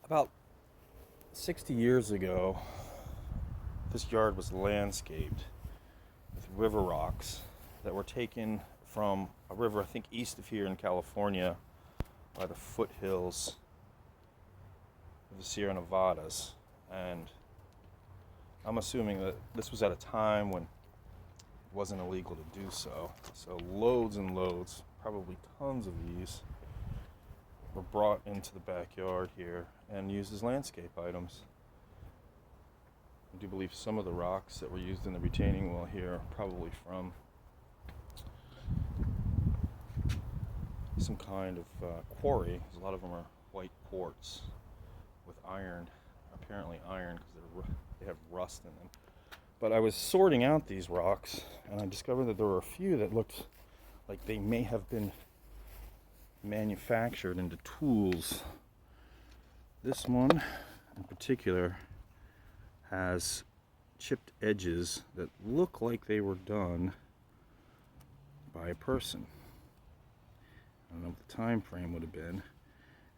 About 60 years ago, this yard was landscaped with river rocks that were taken from a river, I think, east of here in California by the foothills of the Sierra Nevadas. And I'm assuming that this was at a time when it wasn't illegal to do so. So loads and loads, probably tons of these, were brought into the backyard here and used as landscape items. I do believe some of the rocks that were used in the retaining wall here are probably from some kind of quarry. A lot of them are white quartz with iron, apparently iron, because they have rust in them. But I was sorting out these rocks and I discovered that there were a few that looked like they may have been manufactured into tools. This one in particular has chipped edges that look like they were done by a person. I don't know what the time frame would have been.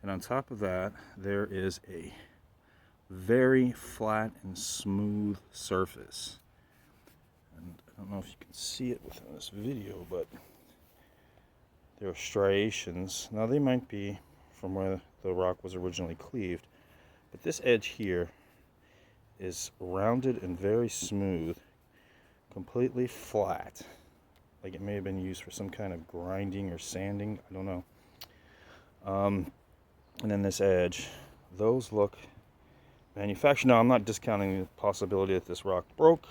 And on top of that, there is a very flat and smooth surface. And I don't know if you can see it within this video, but there are striations. Now they might be from where the rock was originally cleaved, but this edge here is rounded and very smooth, completely flat, like it may have been used for some kind of grinding or sanding, I don't know. And then this edge, those look manufactured. Now I'm not discounting the possibility that this rock broke,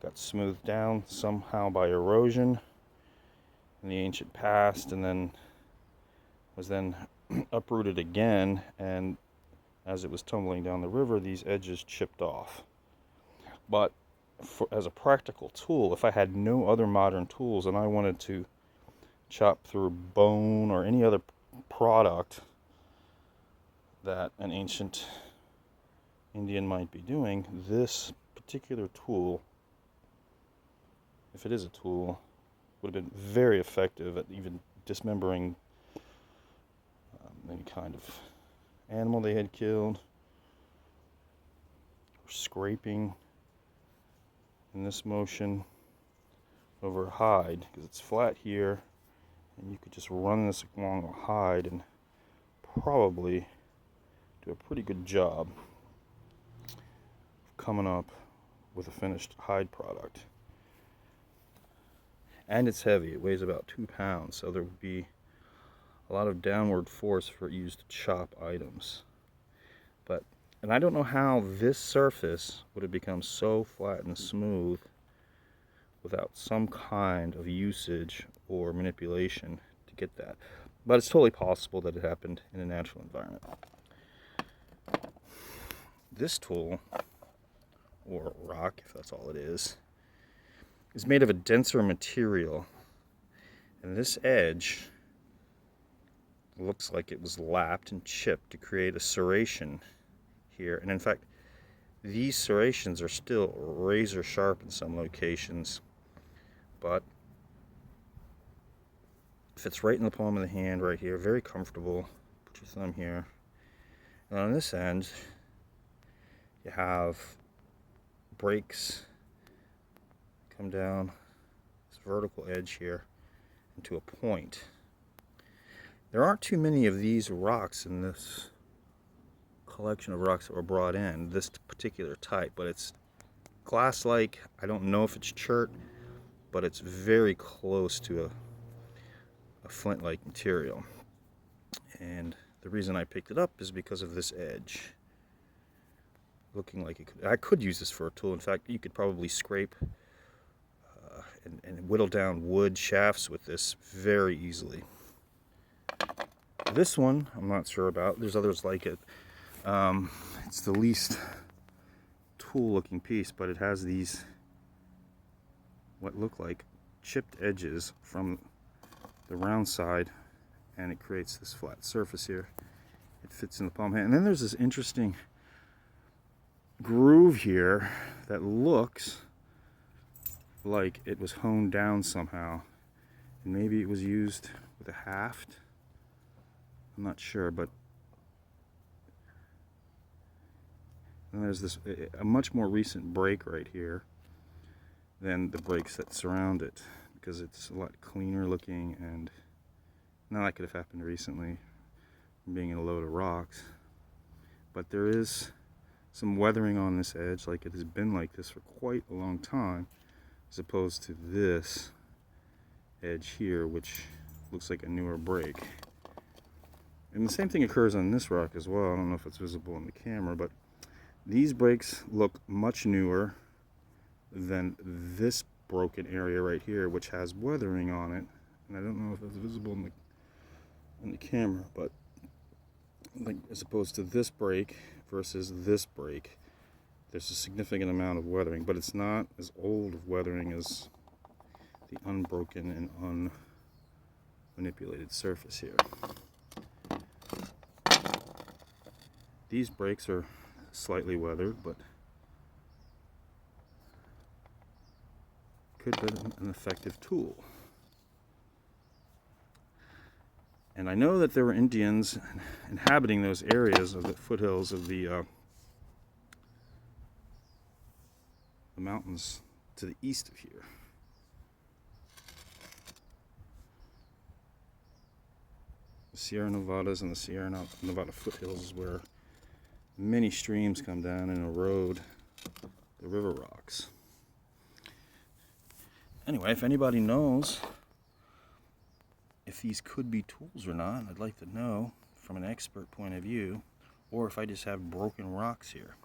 got smoothed down somehow by erosion in the ancient past, and then was then uprooted again, and as it was tumbling down the river, these edges chipped off. But as a practical tool, if I had no other modern tools and I wanted to chop through bone or any other product that an ancient Indian might be doing, this particular tool, if it is a tool, would have been very effective at even dismembering any kind of animal they had killed, or scraping in this motion over a hide, because it's flat here and you could just run this along a hide and probably do a pretty good job of coming up with a finished hide product. And it's heavy, it weighs about 2 pounds, so there would be a lot of downward force for it used to chop items. And I don't know how this surface would have become so flat and smooth without some kind of usage or manipulation to get that. But it's totally possible that it happened in a natural environment. This tool, or rock if that's all it is made of a denser material. And this edge looks like it was lapped and chipped to create a serration here. And in fact, these serrations are still razor sharp in some locations, but fits right in the palm of the hand right here, very comfortable. Put your thumb here. And on this end, you have breaks come down this vertical edge here into a point. There aren't too many of these rocks in this collection of rocks that were brought in, this particular type, but it's glass-like. I don't know if it's chert, but it's very close to a flint-like material. And the reason I picked it up is because of this edge. Looking like I could use this for a tool. In fact, you could probably scrape and whittle down wood shafts with this very easily. This one I'm not sure about. There's others like it. It's the least tool looking piece, but it has these what look like chipped edges from the round side, and it creates this flat surface here. It fits in the palm hand. And then there's this interesting groove here that looks like it was honed down somehow, and maybe it was used with a haft. I'm not sure, but And there's this a much more recent break right here than the breaks that surround it, because it's a lot cleaner looking, and now that could have happened recently from being in a load of rocks. But there is some weathering on this edge, like it has been like this for quite a long time, as opposed to this edge here, which looks like a newer break. And the same thing occurs on this rock as well. I don't know if it's visible in the camera, but these breaks look much newer than this broken area right here, which has weathering on it. And I don't know if it's visible in the camera, but like, as opposed to this break versus this break, there's a significant amount of weathering, but it's not as old of weathering as the unbroken and unmanipulated surface here. These breaks are slightly weathered, but could be an effective tool. And I know that there were Indians inhabiting those areas of the foothills of the mountains to the east of here. The Sierra Nevadas and the Sierra Nevada foothills is where many streams come down and erode the river rocks. Anyway, if anybody knows if these could be tools or not, I'd like to know from an expert point of view, or if I just have broken rocks here.